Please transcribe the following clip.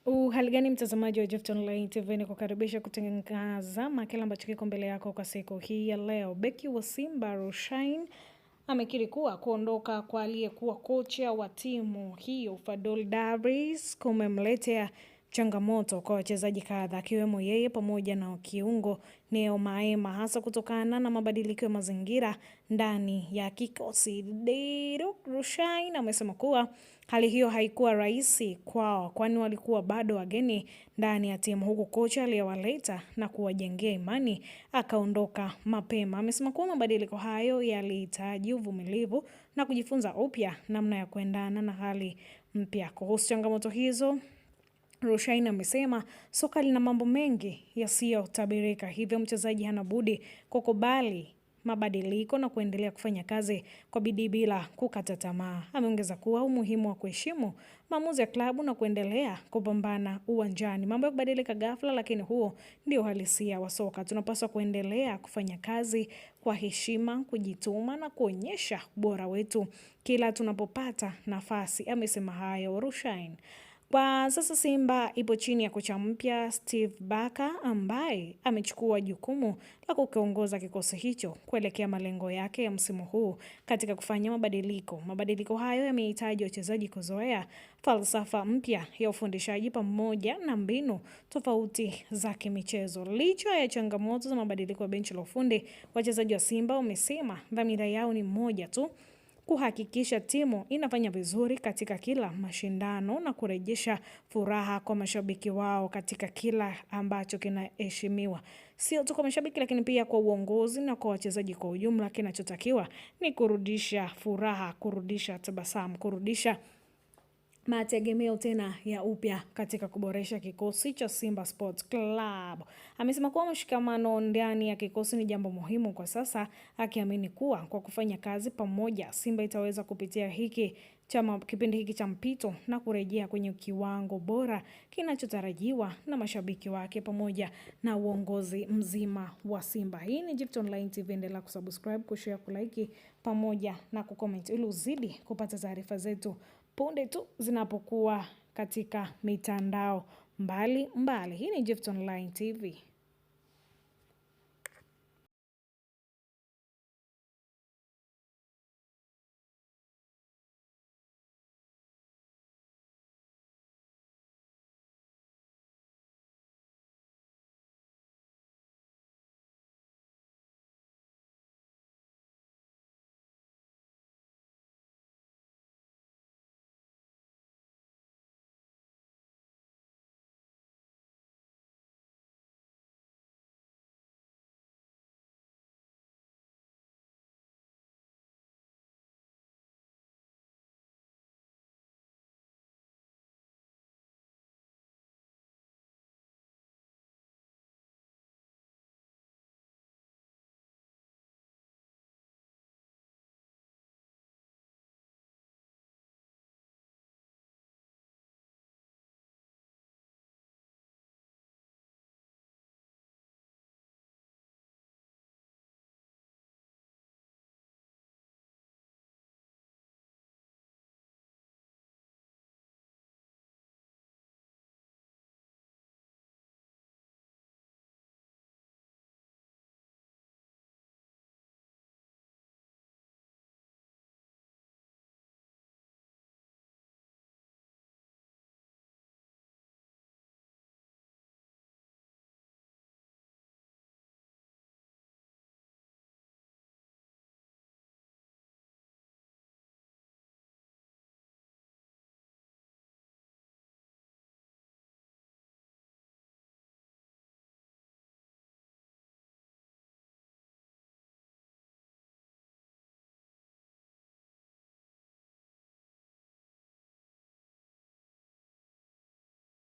Hali gani mtazamaji wa Gift Online TV, ni kukaribisha kutangaza makala ambacho kiko mbele yako kwa siku hii ya leo. Beki wa Simba Rushaine amekiri kuwa kuondoka kwa aliyekuwa kocha wa timu hiyo Fadul Davis kumemletea changamoto kwa wachezaji kadhaa akiwemo yeye pamoja na kiungo Neo Maema, hasa kutokana na mabadiliko ya mazingira ndani ya kikosi. Rushaine amesema kuwa hali hiyo haikuwa rahisi kwao, kwani walikuwa bado wageni ndani ya timu, huku kocha aliyewaleta na kuwajengea imani akaondoka mapema. Amesema kuwa mabadiliko hayo yalihitaji uvumilivu na kujifunza upya namna ya kuendana na hali mpya. Kuhusu changamoto hizo, Rushaine amesema soka lina mambo mengi yasiyotabirika, hivyo mchezaji hana budi kukubali mabadiliko na kuendelea kufanya kazi kwa bidii bila kukata tamaa. Ameongeza kuwa umuhimu wa kuheshimu maamuzi ya klabu na kuendelea kupambana uwanjani. Mambo ya kubadilika ghafla, lakini huo ndio uhalisia wa soka. Tunapaswa kuendelea kufanya kazi kwa heshima, kujituma na kuonyesha ubora wetu kila tunapopata nafasi. Amesema hayo Rushaine. Kwa sasa Simba ipo chini ya kocha mpya Steve Barker, ambaye amechukua jukumu la kukiongoza kikosi hicho kuelekea malengo yake ya msimu huu katika kufanya mabadiliko. Mabadiliko hayo yamehitaji wachezaji kuzoea falsafa mpya ya ufundishaji pamoja na mbinu tofauti za kimichezo. Licha ya changamoto za mabadiliko ya benchi la ufundi, wachezaji wa Simba wamesema dhamira yao ni moja tu: kuhakikisha timu inafanya vizuri katika kila mashindano na kurejesha furaha kwa mashabiki wao katika kila ambacho kinaheshimiwa. Sio tu kwa mashabiki, lakini pia kwa uongozi na kwa wachezaji kwa ujumla. Kinachotakiwa ni kurudisha furaha, kurudisha tabasamu, kurudisha mategemeo tena ya upya katika kuboresha kikosi cha Simba Sports Club. Amesema kuwa mshikamano ndani ya kikosi ni jambo muhimu kwa sasa, akiamini kuwa kwa kufanya kazi pamoja Simba itaweza kupitia kipindi hiki cha mpito na kurejea kwenye kiwango bora kinachotarajiwa na mashabiki wake pamoja na uongozi mzima wa Simba. Hii ni Gift Online TV, endelea kusubscribe, kushare, kulike pamoja na kucomment ili uzidi kupata taarifa zetu punde tu zinapokuwa katika mitandao mbali mbali. Hii ni Gift Online TV.